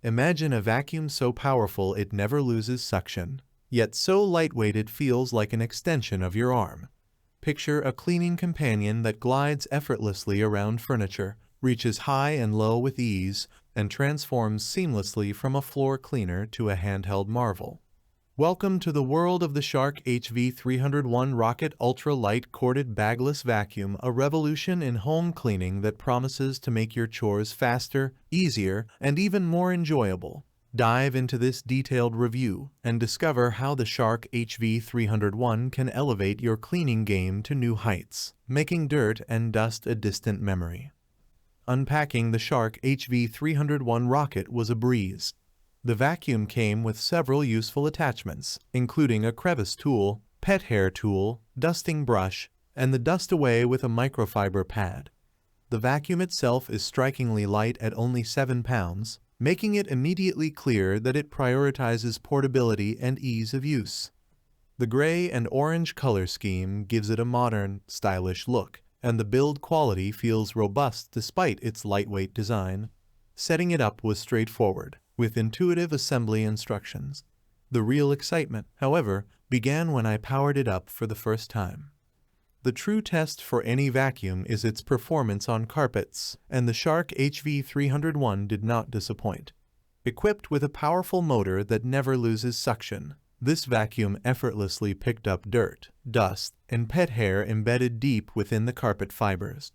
Imagine a vacuum so powerful it never loses suction, yet so lightweight it feels like an extension of your arm. Picture a cleaning companion that glides effortlessly around furniture, reaches high and low with ease, and transforms seamlessly from a floor cleaner to a handheld marvel. Welcome to the world of the Shark HV301 Rocket Ultra-Light Corded Bagless Vacuum, a revolution in home cleaning that promises to make your chores faster, easier, and even more enjoyable. Dive into this detailed review and discover how the Shark HV301 can elevate your cleaning game to new heights, making dirt and dust a distant memory. Unpacking the Shark HV301 Rocket was a breeze. The vacuum came with several useful attachments, including a crevice tool, pet hair tool, dusting brush, and the dust away with a microfiber pad. The vacuum itself is strikingly light at only 7 pounds, making it immediately clear that it prioritizes portability and ease of use. The gray and orange color scheme gives it a modern, stylish look, and the build quality feels robust despite its lightweight design. Setting it up was straightforward, with intuitive assembly instructions. The real excitement, however, began when I powered it up for the first time. The true test for any vacuum is its performance on carpets, and the Shark HV301 did not disappoint. Equipped with a powerful motor that never loses suction, this vacuum effortlessly picked up dirt, dust, and pet hair embedded deep within the carpet fibers.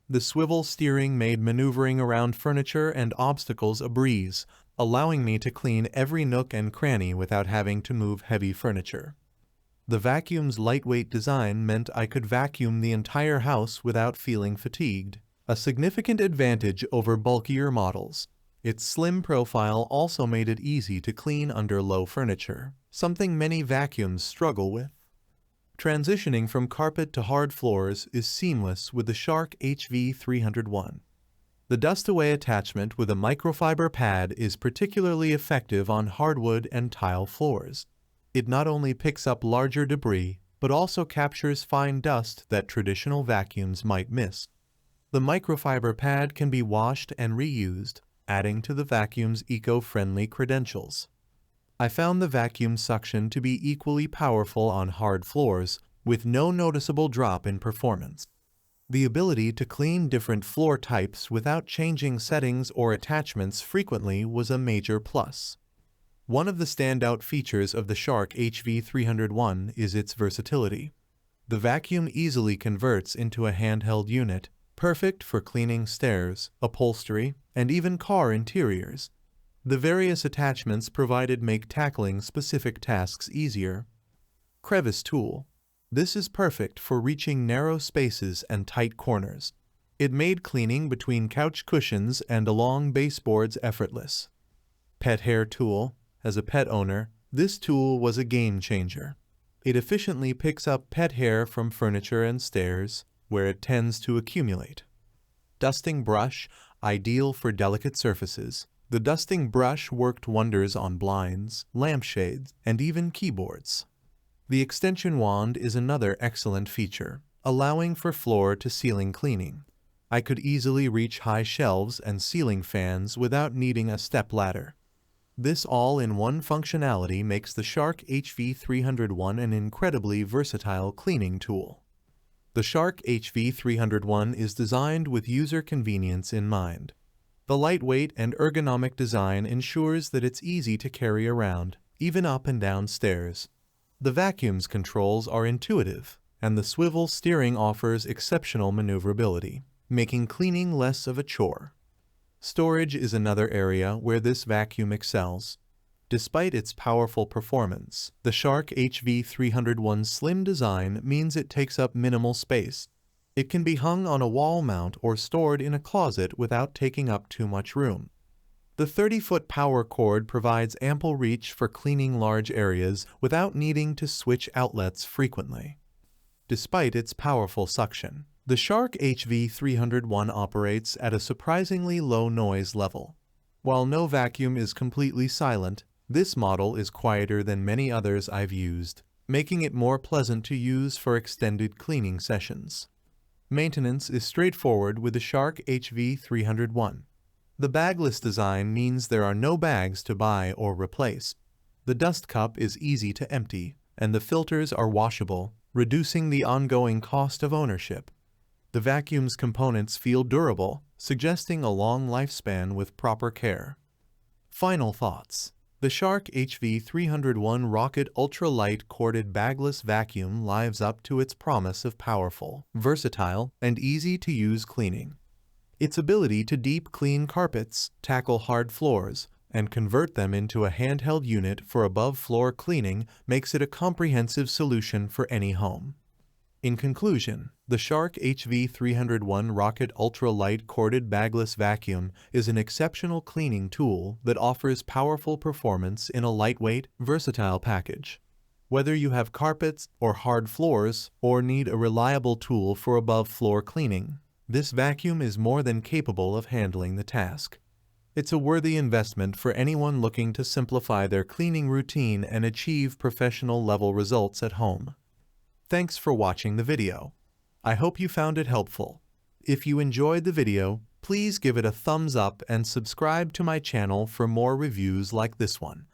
The swivel steering made maneuvering around furniture and obstacles a breeze, allowing me to clean every nook and cranny without having to move heavy furniture. The vacuum's lightweight design meant I could vacuum the entire house without feeling fatigued, a significant advantage over bulkier models. Its slim profile also made it easy to clean under low furniture, something many vacuums struggle with. Transitioning from carpet to hard floors is seamless with the Shark HV301. The dust-away attachment with a microfiber pad is particularly effective on hardwood and tile floors. It not only picks up larger debris, but also captures fine dust that traditional vacuums might miss. The microfiber pad can be washed and reused, adding to the vacuum's eco-friendly credentials. I found the vacuum suction to be equally powerful on hard floors, with no noticeable drop in performance. The ability to clean different floor types without changing settings or attachments frequently was a major plus. One of the standout features of the Shark HV301 is its versatility. The vacuum easily converts into a handheld unit, perfect for cleaning stairs, upholstery, and even car interiors. The various attachments provided make tackling specific tasks easier. Crevice tool. This is perfect for reaching narrow spaces and tight corners. It made cleaning between couch cushions and along baseboards effortless. Pet hair tool. As a pet owner, this tool was a game changer. It efficiently picks up pet hair from furniture and stairs, where it tends to accumulate. Dusting brush, ideal for delicate surfaces. The dusting brush worked wonders on blinds, lampshades, and even keyboards. The extension wand is another excellent feature, allowing for floor-to-ceiling cleaning. I could easily reach high shelves and ceiling fans without needing a stepladder. This all-in-one functionality makes the Shark HV301 an incredibly versatile cleaning tool. The Shark HV301 is designed with user convenience in mind. The lightweight and ergonomic design ensures that it's easy to carry around, even up and down stairs. The vacuum's controls are intuitive, and the swivel steering offers exceptional maneuverability, making cleaning less of a chore. Storage is another area where this vacuum excels. Despite its powerful performance, the Shark HV301's slim design means it takes up minimal space. It can be hung on a wall mount or stored in a closet without taking up too much room. The 30-foot power cord provides ample reach for cleaning large areas without needing to switch outlets frequently. Despite its powerful suction, the Shark HV301 operates at a surprisingly low noise level. While no vacuum is completely silent, this model is quieter than many others I've used, making it more pleasant to use for extended cleaning sessions. Maintenance is straightforward with the Shark HV301. The bagless design means there are no bags to buy or replace. The dust cup is easy to empty, and the filters are washable, reducing the ongoing cost of ownership. The vacuum's components feel durable, suggesting a long lifespan with proper care. Final thoughts. The Shark HV301 Rocket ultra-light corded bagless vacuum lives up to its promise of powerful, versatile, and easy-to-use cleaning. Its ability to deep clean carpets, tackle hard floors, and convert them into a handheld unit for above-floor cleaning makes it a comprehensive solution for any home. In conclusion, the Shark HV301 Rocket ultra-light corded bagless vacuum is an exceptional cleaning tool that offers powerful performance in a lightweight, versatile package. Whether you have carpets or hard floors or need a reliable tool for above-floor cleaning, this vacuum is more than capable of handling the task. It's a worthy investment for anyone looking to simplify their cleaning routine and achieve professional-level results at home. Thanks for watching the video. I hope you found it helpful. If you enjoyed the video, please give it a thumbs up and subscribe to my channel for more reviews like this one.